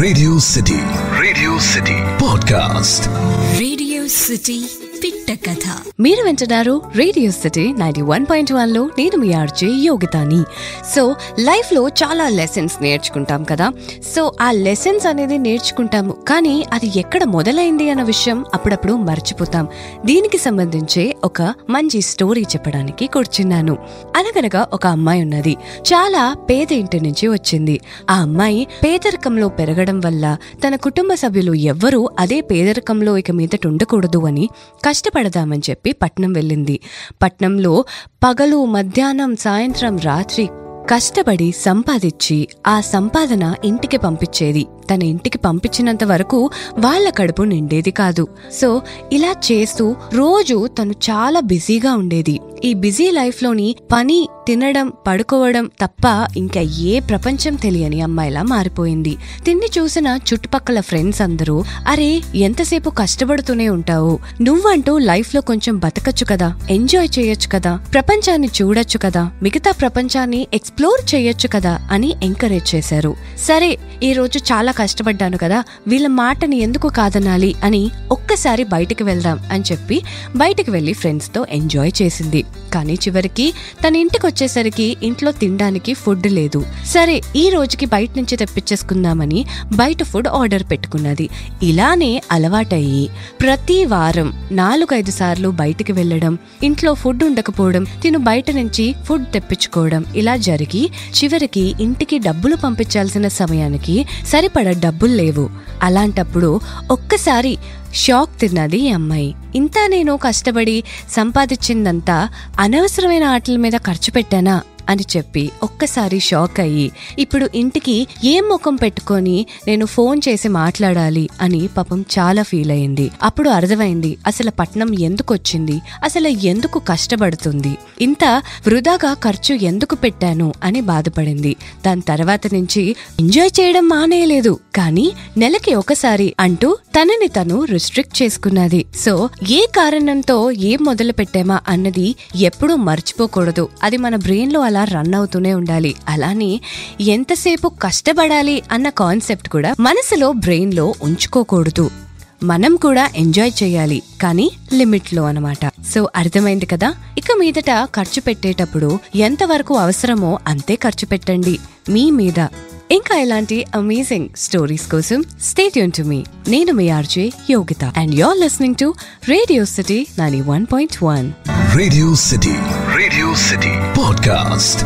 Radio city podcast. Radio city పిట్ట కథ. మీరు వింటున్నారు రేడియో సిటీ 91.1 లో. నేను మీ ఆర్జే యోగితాని. సో లైఫ్ లో చాలా లెసన్స్ నేర్చుకుంటాం కదా. సో ఆ లెసన్స్ అనేది నేర్చుకుంటాము, కానీ అది ఎక్కడ మొదలైంది అన్న విషయం అప్పుడప్పుడు మర్చిపోతాం. దీనికి సంబంధించే ఒక మంచి స్టోరీ చెప్పడానికి కూర్చున్నాను. అనగనగా ఒక అమ్మాయి ఉన్నది. చాలా పేద ఇంటి నుంచి వచ్చింది. ఆ అమ్మాయి పేదరికంలో పెరగడం వల్ల తన కుటుంబ సభ్యులు ఎవ్వరూ అదే పేదరికంలో ఇక మీదట ఉండకూడదు అని కష్టపడదామని చెప్పి పట్నం వెళ్ళింది. పట్నంలో పగలు, మధ్యాహ్నం, సాయంత్రం, రాత్రి కష్టపడి సంపాదించి ఆ సంపాదన ఇంటికి పంపించేది. తన ఇంటికి పంపించినంత వరకు వాళ్ళ కడుపు నిండేది కాదు. సో ఇలా చేస్తూ రోజు తను చాలా బిజీగా ఉండేది. ఈ బిజీ లైఫ్ లోని పని, తినడం, పడుకోవడం తప్ప ఇంకా ఏ ప్రపంచం తెలియని అమ్మాయిలా మారిపోయింది. తిండి చూసిన చుట్టుపక్కల ఫ్రెండ్స్ అందరూ, అరే ఎంతసేపు కష్టపడుతూనే ఉంటావు, నువ్వంటూ లైఫ్ లో కొంచెం బతకచ్చు కదా, ఎంజాయ్ చేయొచ్చు కదా, ప్రపంచాన్ని చూడొచ్చు కదా, మిగతా ప్రపంచాన్ని ఎక్స్ప్లోర్ చేయొచ్చు కదా అని ఎంకరేజ్ చేశారు. సరే ఈ రోజు చాలా కష్టపడ్డాను కదా, వీళ్ళ మాటని ఎందుకు కాదనాలి అని ఒక్కసారి బయటికి వెళ్దాం అని చెప్పి బయటికి వెళ్లి ఫ్రెండ్స్ తో ఎంజాయ్ చేసింది. కానీ చివరికి తన ఇంటికి వచ్చేసరికి ఇంట్లో తినడానికి ఫుడ్ లేదు. సరే ఈ రోజుకి బయట నుంచి తెప్పించేసుకుందామని బయట ఫుడ్ ఆర్డర్ పెట్టుకున్నది. ఇలానే అలవాటయ్యి ప్రతి వారం 4-5 సార్లు బయటికి వెళ్లడం, ఇంట్లో ఫుడ్ ఉండకపోవడం, తిను బయట నుంచి ఫుడ్ తెప్పించుకోవడం, ఇలా జరిగి చివరికి ఇంటికి డబ్బులు పంపించాల్సిన సమయానికి సరిపడ డబ్బులు లేవు. అలాంటప్పుడు ఒక్కసారి షాక్ తిన్నది ఈ అమ్మాయి. ఇంత నేను కష్టపడి సంపాదించిందంతా అనవసరమైన ఆటల మీద ఖర్చు పెట్టానా అని చెప్పి ఒక్కసారి షాక్ అయ్యి ఇప్పుడు ఇంటికి ఏం ముఖం పెట్టుకొని నేను ఫోన్ చేసి మాట్లాడాలి అని పాపం చాలా ఫీల్ అయింది. అప్పుడు అర్థమైంది అసలు పట్నం ఎందుకు వచ్చింది, అసలు ఎందుకు కష్టపడుతుంది, ఇంత వృధాగా ఖర్చు ఎందుకు పెట్టాను అని బాధపడింది. దాని తర్వాత నుంచి ఎంజాయ్ చేయడం మానేయలేదు, కానీ నెలకి ఒకసారి అంటూ తనని తను రిస్ట్రిక్ట్ చేసుకున్నది. సో ఏ కారణంతో ఏం మొదలు పెట్టామా అన్నది ఎప్పుడూ మర్చిపోకూడదు. అది మన బ్రెయిన్ లో అలా రన్ అవుతూనే ఉండాలి. అలానే ఎంతసేపు కష్టపడాలి అన్న కాన్సెప్ట్ కూడా మనసులో బ్రెయిన్ లో ఉంచుకోకూడదు. మనం కూడా ఎంజాయ్ చేయాలి, కానీ లిమిట్ లో అన్నమాట. సో అర్థమైంది కదా. ఇక మీదట ఖర్చు పెట్టేటప్పుడు ఎంతవరకు అవసరమో అంతే ఖర్చు పెట్టండి మీ మీద. ఇంకా ఇలాంటి అమేజింగ్ స్టోరీస్ కోసం స్టే ట్యూన్ టు మీ. నేను మీ RJ Yogitha and you're listening to radio city 91.1. Radio city podcast.